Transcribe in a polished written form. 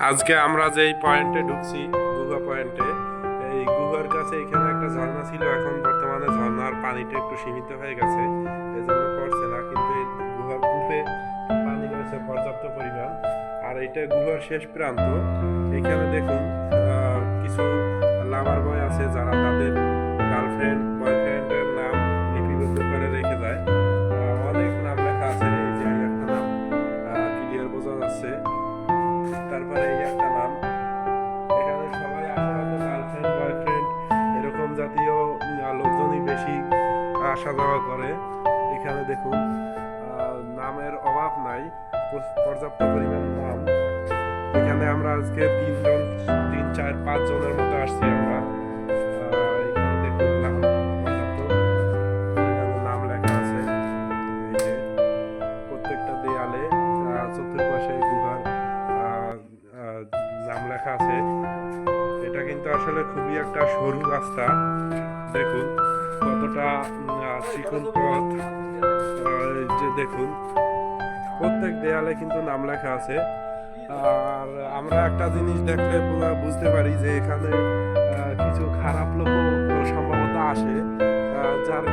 আজকে আমরা যেই পয়েন্টে ঢুকছি, গুহা পয়েন্টে, এই গুহার কাছে এখানে একটা ঝর্ণা ছিল। এখন বর্তমানে ঝর্ণার পানিটা একটু সীমিত হয়ে গেছে, এজন্য পড়ছে না, কিন্তু এই গুহার কূপে পানি রয়েছে পর্যাপ্ত পরিমাণ। আর এটা গুহার শেষ প্রান্ত। এখানে দেখুন কিছু লাভার বয় আছে যারা তাদের গার্লফ্রেন্ড বয়ফ্রেন্ডের নাম লিপিবদ্ধ করে রেখে যায়। অনেক নাম লেখা আছে, এই যে একটা নাম ক্লিয়ার বোঝা যাচ্ছে, তারপরে এই একটা নাম। এখানে সবাই আসা হয়তো গার্লফ্রেন্ড বয়ফ্রেন্ড এরকম জাতীয় লোকজনই বেশি আসা যাওয়া করে। এখানে দেখুন নামের অভাব নাই, পর্যাপ্ত পরিমাণ নাম। এখানে আমরা আজকে 3 জন, 3, 4, 5 জনের মতো আসছি আমরা। এখানে দেখুন নাম, পর্যাপ্ত পরিমাণে নাম লেখা আছে। এই যে প্রত্যেকটা দেয়ালে চতুর্পাশে গুহার নাম লেখা আছে। এটা কিন্তু আসলে খুবই একটা সরু রাস্তা। দেখুন কতটা চিকন পথ। যে দেখুন প্রত্যেক দেয়ালে কিন্তু নাম লেখা আছে। আর আমরা একটা জিনিস দেখলে বুঝতে পারি যে এখানে কিছু খারাপ লোকও সম্ভবত আসে, যার